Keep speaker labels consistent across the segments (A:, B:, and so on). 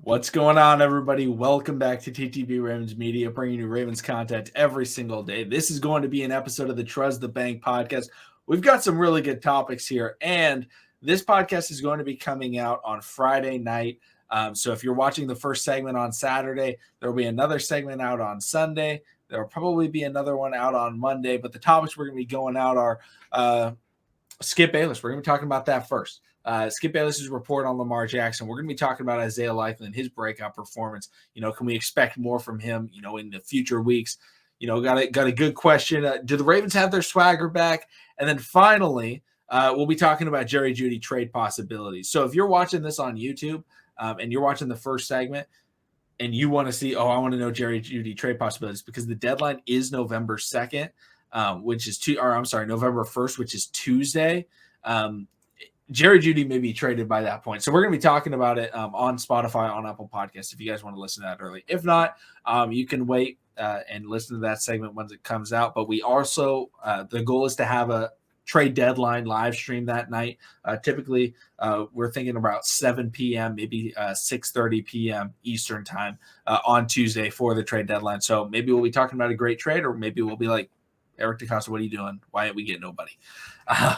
A: What's going on, everybody? Welcome back to TTB Ravens Media, bringing you Ravens content every single day. This is going to be an episode of the Trust the Bank podcast. We've got some really good topics here, and this podcast is going to be coming out on Friday night. So if you're watching the first segment on Saturday, there will be another segment out on Sunday. There will probably be another one out on Monday, but the topics we're going to be going out are Skip Bayless. We're going to be talking about that first. Skip Bayless's report on Lamar Jackson. We're going to be talking about Isaiah Likely and his breakout performance. Can we expect more from him, in the future weeks? Got a good question. Do the Ravens have their swagger back? And then finally, we'll be talking about Jerry Jeudy trade possibilities. So if you're watching this on YouTube and you're watching the first segment and you want to see, I want to know Jerry Jeudy trade possibilities, because the deadline is November 2nd, November 1st, which is Tuesday. Jerry Jeudy may be traded by that point. So we're going to be talking about it on Spotify, on Apple Podcasts, if you guys want to listen to that early. If not, you can wait and listen to that segment once it comes out. But we also, the goal is to have a trade deadline live stream that night. Typically, we're thinking about 7 p.m., maybe 6:30 p.m. Eastern time on Tuesday for the trade deadline. So maybe we'll be talking about a great trade, or maybe we'll be like, Eric DeCosta, what are you doing? Why aren't we getting nobody?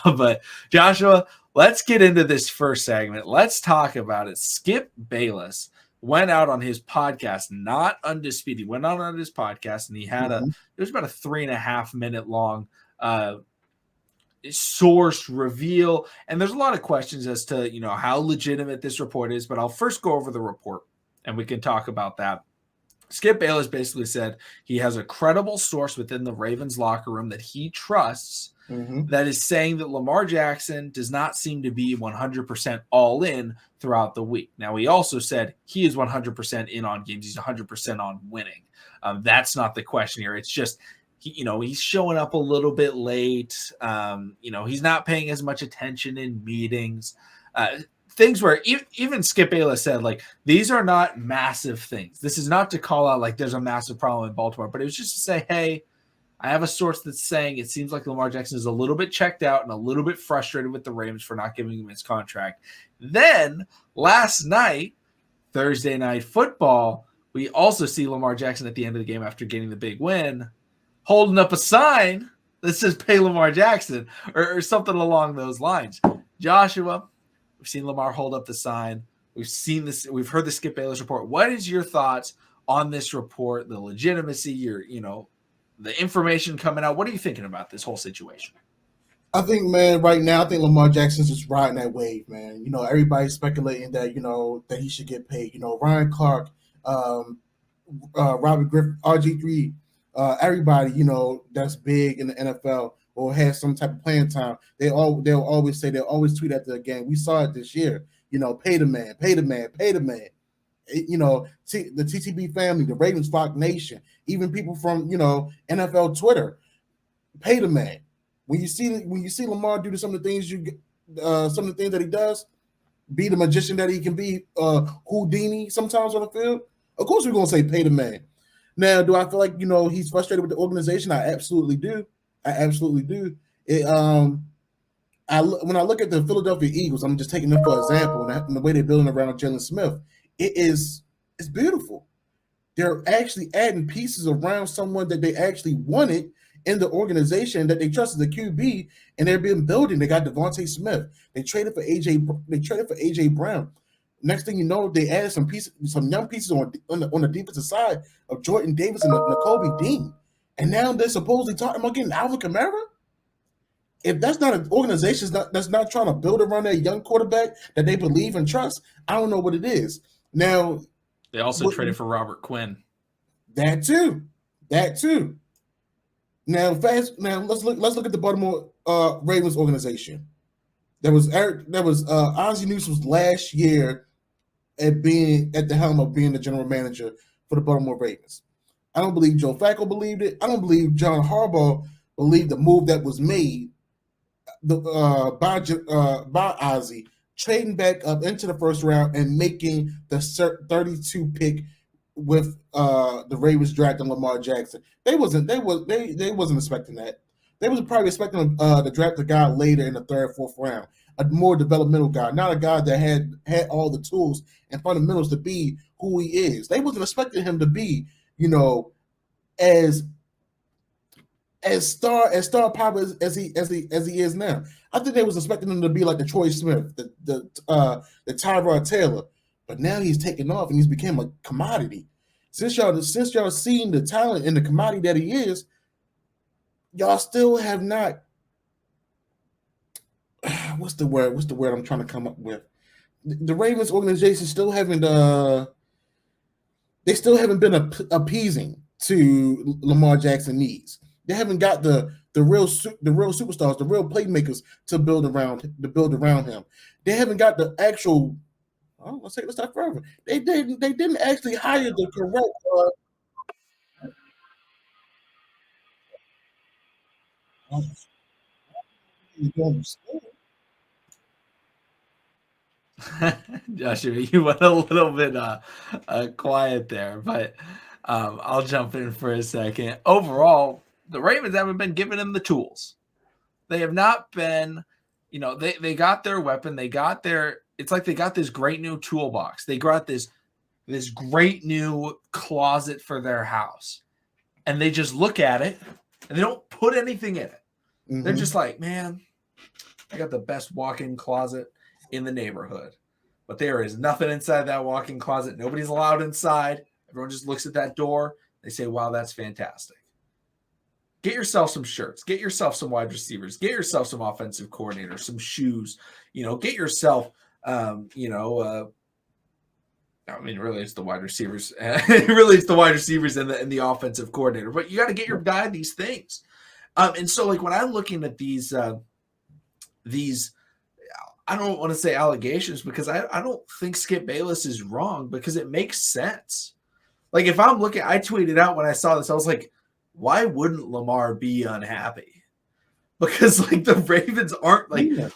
A: But Joshua, let's get into this first segment. Let's talk about it. Skip Bayless went out on his podcast, not Undisputed. He went out on his podcast, and he had it was about a 3.5 minute long source reveal. And there's a lot of questions as to, how legitimate this report is, but I'll first go over the report and we can talk about that. Skip Bayless basically said he has a credible source within the Ravens locker room that he trusts that is saying that Lamar Jackson does not seem to be 100% all in throughout the week. Now, he also said he is 100% in on games. He's 100% on winning. That's not the question here. It's just, he's showing up a little bit late. He's not paying as much attention in meetings. Things where even Skip Bayless said, like, these are not massive things. This is not to call out like there's a massive problem in Baltimore, but it was just to say, hey, I have a source that's saying it seems like Lamar Jackson is a little bit checked out and a little bit frustrated with the Ravens for not giving him his contract. Then last night, Thursday Night Football, we also see Lamar Jackson at the end of the game after getting the big win, holding up a sign that says pay Lamar Jackson or something along those lines. Joshua, we've seen Lamar hold up the sign. We've seen this. We've heard the Skip Bayless report. What is your thoughts on this report, the legitimacy, the information coming out? What are you thinking about this whole situation?
B: I think, man, right now, I think Lamar Jackson's just riding that wave, man. Everybody's speculating that, that he should get paid. Ryan Clark, Robert Griffin, RG3, everybody, that's big in the NFL or has some type of playing time. They'll always tweet after the game. We saw it this year. Pay the man, pay the man, pay the man. The TTB family, the Ravens Flock Nation, even people from NFL Twitter, pay the man. When you see Lamar do some of the things that he does, be the magician that he can be, Houdini sometimes on the field. Of course, we're gonna say pay the man. Now, do I feel like he's frustrated with the organization? I absolutely do. When I look at the Philadelphia Eagles, I'm just taking them for example, and the way they're building around Jalen Smith, it's beautiful. They're actually adding pieces around someone that they actually wanted in the organization that they trusted, the QB, and they're being building. They got Devontae Smith. They traded for AJ Brown. Next thing you know, they added some young pieces on the defensive side of Jordan Davis and Nakobe Dean, and now they're supposedly talking about getting Alvin Kamara. If that's not an organization that's not trying to build around that young quarterback that they believe and trust, I don't know what it is. Now,
A: they also traded for Robert Quinn. That
B: too. Now let's look at the Baltimore Ravens organization. There was Ozzie Newsome's last year at the helm of being the general manager for the Baltimore Ravens. I don't believe Joe Flacco believed it. I don't believe John Harbaugh believed the move that was made by Ozzie, trading back up into the first round and making the 32 pick with the Ravens drafting Lamar Jackson. They wasn't expecting that. They was probably expecting to draft the guy later in the third, fourth round. a more developmental guy, not a guy that had all the tools and fundamentals to be who he is. They wasn't expecting him to be, as star power as he is now. I think they was expecting him to be like the Troy Smith, the Tyrod Taylor, but now he's taken off and he's become a commodity. Since y'all seen the talent and the commodity that he is, y'all still have not. What's the word I'm trying to come up with? The Ravens organization still haven't. They still haven't been appeasing to Lamar Jackson needs. They haven't got the real superstars, the real playmakers to build around him. They haven't got the actual. Oh, let's take a step further. They didn't actually hire the correct.
A: Joshua, you went a little bit quiet there, but I'll jump in for a second. Overall, the Ravens haven't been giving him the tools. They have not been, they got their weapon. It's like they got this great new toolbox. They got this great new closet for their house. And they just look at it and they don't put anything in it. Mm-hmm. They're just like, man, I got the best walk-in closet in the neighborhood. But there is nothing inside that walk-in closet. Nobody's allowed inside. Everyone just looks at that door. They say, wow, that's fantastic. Get yourself some shirts. Get yourself some wide receivers. Get yourself some offensive coordinators, some shoes. Get yourself, really it's the wide receivers. Really it's the wide receivers and the offensive coordinator. But you got to get your guy these things. And so, like, when I'm looking at these I don't want to say allegations because I don't think Skip Bayless is wrong because it makes sense. Like, if I'm looking, I tweeted out when I saw this, I was like, why wouldn't Lamar be unhappy? Because, like, the Ravens aren't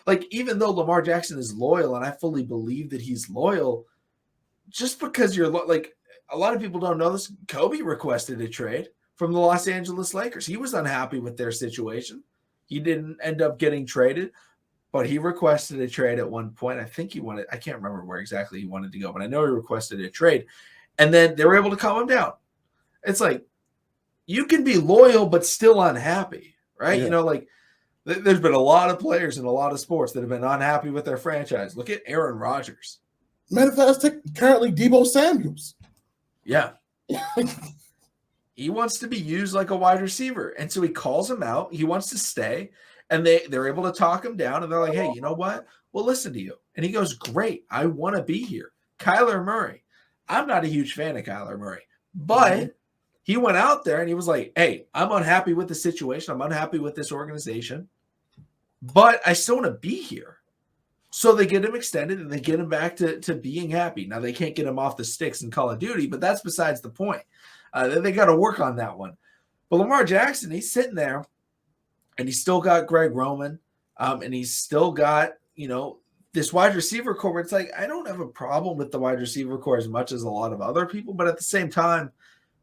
A: like, even though Lamar Jackson is loyal and I fully believe that he's loyal, just because you're like, a lot of people don't know this, Kobe requested a trade from the Los Angeles Lakers. He was unhappy with their situation. He didn't end up getting traded. But he requested a trade at one point. I think I can't remember where exactly he wanted to go, but I know he requested a trade. And then they were able to calm him down. It's like, you can be loyal, but still unhappy, right?
B: Yeah.
A: There's been a lot of players in a lot of sports that have been unhappy with their franchise. Look at Aaron Rodgers.
B: Matter of fact, currently Deebo Samuels.
A: Yeah. He wants to be used like a wide receiver. And so he calls him out. He wants to stay. And they're able to talk him down, and they're like, hey, you know what? We'll listen to you. And he goes, great. I want to be here. Kyler Murray. I'm not a huge fan of Kyler Murray, but he went out there and he was like, hey, I'm unhappy with the situation. I'm unhappy with this organization, but I still want to be here. So they get him extended and they get him back to being happy. Now, they can't get him off the sticks in Call of Duty, but that's besides the point. They got to work on that one. But Lamar Jackson, he's sitting there. And he's still got Greg Roman, and he's still got, this wide receiver core where it's like, I don't have a problem with the wide receiver core as much as a lot of other people. But at the same time,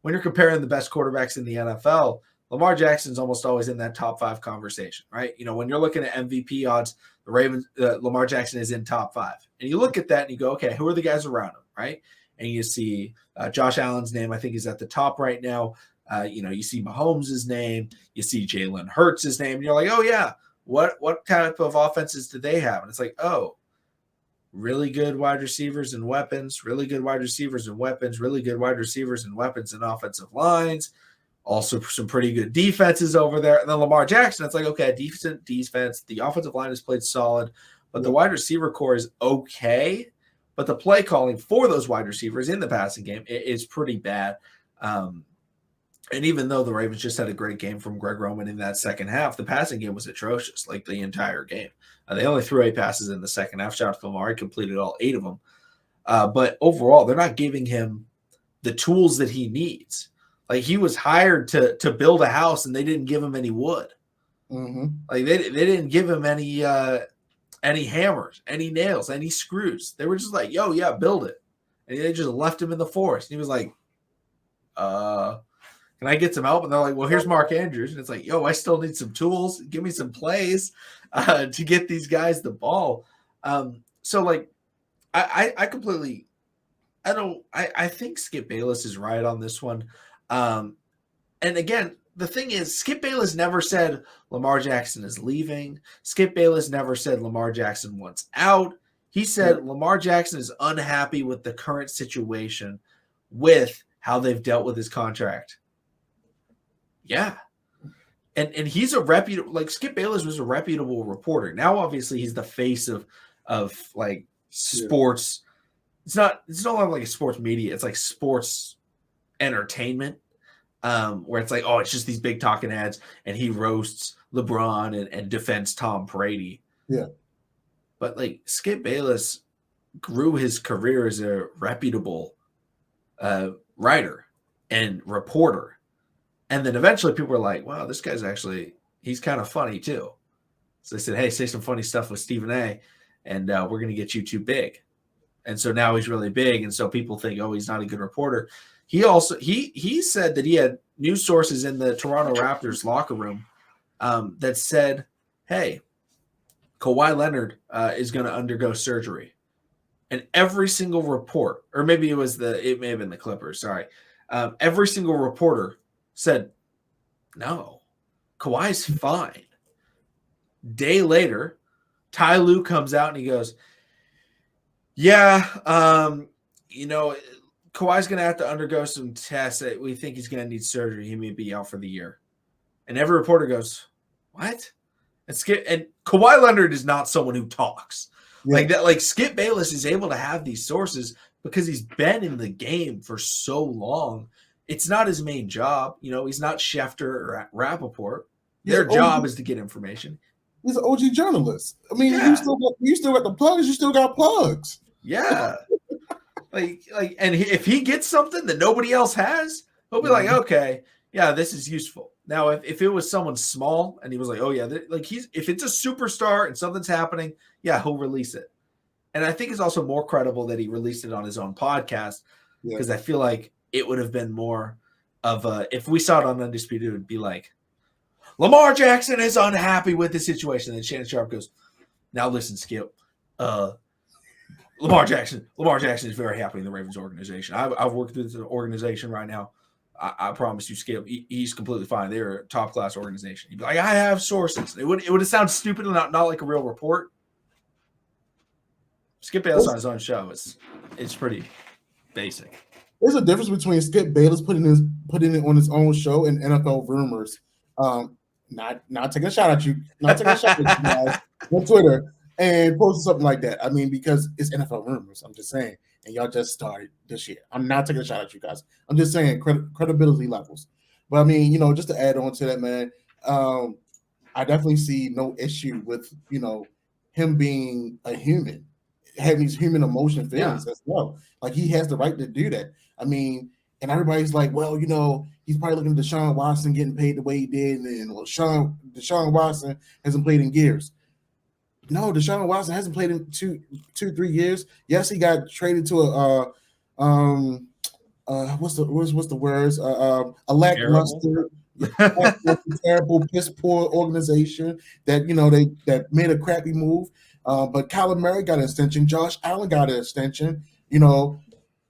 A: when you're comparing the best quarterbacks in the NFL, Lamar Jackson's almost always in that top 5 conversation, right? When you're looking at MVP odds, the Ravens, Lamar Jackson is in top 5. And you look at that and you go, okay, who are the guys around him, right? And you see Josh Allen's name, I think, is at the top right now. You see Mahomes' name, you see Jalen Hurts' name, and you're like, oh yeah, what type of offenses do they have? And it's like, oh, really good wide receivers and weapons, really good wide receivers and weapons, really good wide receivers and weapons and offensive lines, also some pretty good defenses over there. And then Lamar Jackson, it's like, okay, decent defense, the offensive line has played solid, but the wide receiver core is okay, but the play calling for those wide receivers in the passing game is pretty bad. And even though the Ravens just had a great game from Greg Roman in that second half, the passing game was atrocious, like the entire game. They only threw 8 passes in the second half. Shout out to Lamar. He completed all 8 of them. But overall, they're not giving him the tools that he needs. Like, he was hired to build a house, and they didn't give him any wood.
B: Mm-hmm.
A: Like, they didn't give him any hammers, any nails, any screws. They were just like, yo, yeah, build it. And they just left him in the forest. And he was like, can I get some help? And they're like, well, here's Mark Andrews. And it's like, yo, I still need some tools. Give me some plays to get these guys the ball. So like I completely I think Skip Bayless is right on this one. And again, the thing is, Skip Bayless never said Lamar Jackson is leaving. Skip Bayless never said Lamar Jackson wants out. He said Lamar Jackson is unhappy with the current situation with how they've dealt with his contract. Yeah. And he's a reputable, like Skip Bayless was a reputable reporter. Now obviously he's the face of like sports. It's no longer like a sports media, it's like sports entertainment. Where it's like, oh, it's just these big talking heads, and he roasts LeBron and defends Tom Brady.
B: Yeah.
A: But like Skip Bayless grew his career as a reputable writer and reporter. And then eventually people were like, wow, this guy's he's kind of funny too. So they said, hey, say some funny stuff with Stephen A. and we're going to get you too big. And so now he's really big. And so people think, oh, he's not a good reporter. He also he said that he had news sources in the Toronto Raptors locker room that said, hey, Kawhi Leonard is going to undergo surgery. And every single report, or maybe it may have been the Clippers, sorry. Every single reporter said, no, Kawhi's fine. Day later, Ty Lue comes out and he goes, yeah, Kawhi's going to have to undergo some tests. We think he's going to need surgery. He may be out for the year. And every reporter goes, what? And Kawhi Leonard is not someone who talks. Yeah. Like that. Like Skip Bayless is able to have these sources because he's been in the game for so long. It's not his main job. He's not Schefter or Rappaport. Their job is to get information.
B: He's an OG journalist. I mean, you still got the plugs. You still got plugs.
A: Yeah. And if he gets something that nobody else has, he'll be like, okay, yeah, this is useful. Now, if it was someone small and he was like, oh yeah, if it's a superstar and something's happening, yeah, he'll release it. And I think it's also more credible that he released it on his own podcast because I feel like it would have been more of if we saw it on Undisputed, it would be like, Lamar Jackson is unhappy with the situation. And then Shannon Sharp goes, now listen, Skip, Lamar Jackson is very happy in the Ravens organization. I've worked through the organization right now. I promise you, Skip, he's completely fine. They're a top class organization. He'd be like, I have sources. It would have sounded stupid and not like a real report. Skip Bayless on his own show it's pretty basic.
B: There's a difference between Skip Bayless putting it on his own show and NFL rumors. Not taking a shot at you, guys on Twitter and posting something like that. I mean, because it's NFL rumors. I'm just saying, and y'all just started this year. I'm not taking a shot at you guys. I'm just saying credibility levels. But I mean, just to add on to that, man, I definitely see no issue with him being a human, having these human emotion feelings as well. Like he has the right to do that. I mean, and everybody's like, well, he's probably looking at Deshaun Watson getting paid the way he did, and Deshaun Watson hasn't played in years. No, Deshaun Watson hasn't played in 3 years. Yes, he got traded to what's the words? A lackluster, terrible, piss poor organization that that made a crappy move. But Kyler Murray got an extension. Josh Allen got an extension.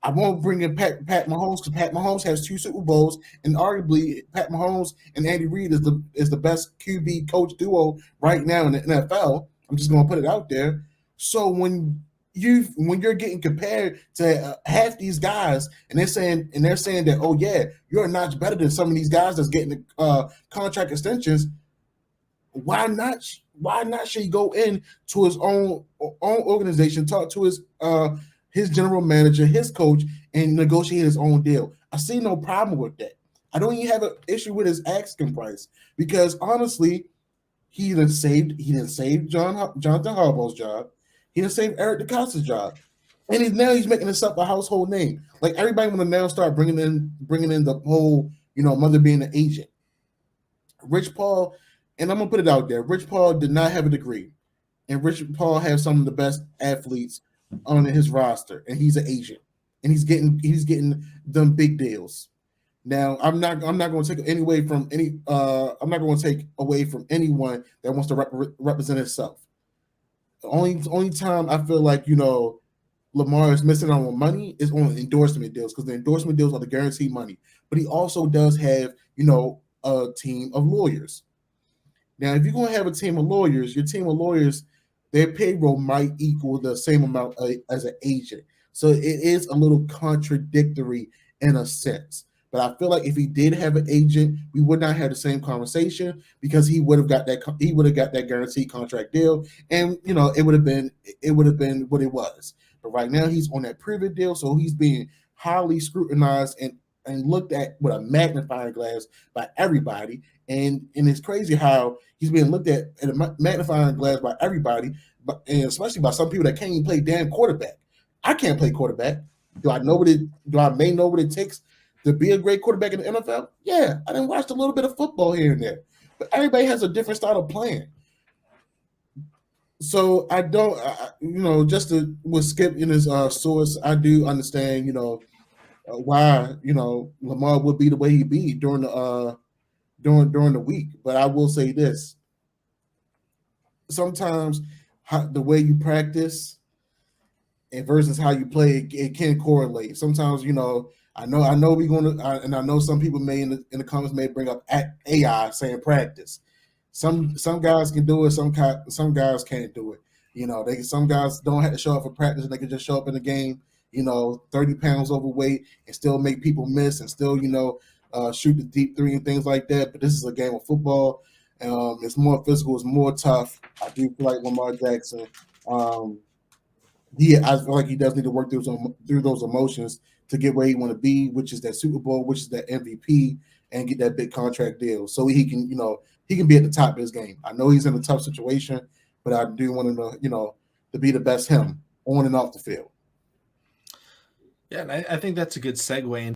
B: I won't bring in Pat Mahomes because Pat Mahomes has 2 Super Bowls, and arguably Pat Mahomes and Andy Reid is the best QB coach duo right now in the NFL. I'm just gonna put it out there. So when you're getting compared to half these guys, and they're saying that, oh yeah, you're a notch better than some of these guys that's getting contract extensions, why not should he go in to his own organization, talk to his general manager, his coach, and negotiate his own deal? I see no problem with that. I don't even have an issue with his asking price because honestly, he didn't save Jonathan Harbaugh's job. He didn't save Eric DeCosta's job, and he's making himself a household name. Like everybody want to now start bringing in the whole mother being an agent. Rich Paul, and I'm gonna put it out there. Rich Paul did not have a degree, and Rich Paul has some of the best athletes on his roster, and he's an agent, and he's getting them big deals. Now, I'm not going to take away from anyone that wants to represent himself. only time I feel like, you know, Lamar is missing out on money is on endorsement deals, because the endorsement deals are the guaranteed money. But he also does have, you know, a team of lawyers. Now, if you're going to have a team of lawyers, your team of lawyers, their payroll might equal the same amount as an agent. So it is a little contradictory in a sense. But I feel like if he did have an agent, we would not have the same conversation, because he would have got that guaranteed contract deal, and you know, it would have been what it was. But right now he's on that private deal, so he's being highly scrutinized and looked at with a magnifying glass by everybody. And it's crazy how he's being looked at a magnifying glass by everybody, but and especially by some people that can't even play damn quarterback. I can't play quarterback. Do I know what it? Do I may know what it takes to be a great quarterback in the NFL? Yeah, I didn't watch a little bit of football here and there, but everybody has a different style of playing. So I don't, you know, just with Skip in his source, I do understand, you know, why, you know, Lamar would be the way he be during the week. But I will say this: sometimes the way you practice and versus how you play, it can correlate. Sometimes, you know, I know we're gonna, and I know some people may in the comments may bring up AI saying practice. Some guys can do it, some guys can't do it. You know, some guys don't have to show up for practice, and they can just show up in the game, you know, 30 pounds overweight and still make people miss and still, you know, shoot the deep three and things like that. But this is a game of football. It's more physical, it's more tough. I do feel like Lamar Jackson. I feel like he does need to work through those emotions to get where he want to be, which is that Super Bowl, which is that MVP, and get that big contract deal, so he can, you know, he can be at the top of his game. I know he's in a tough situation, but I do want him to, you know, to be the best him on and off the field.
A: Yeah, and I think that's a good segue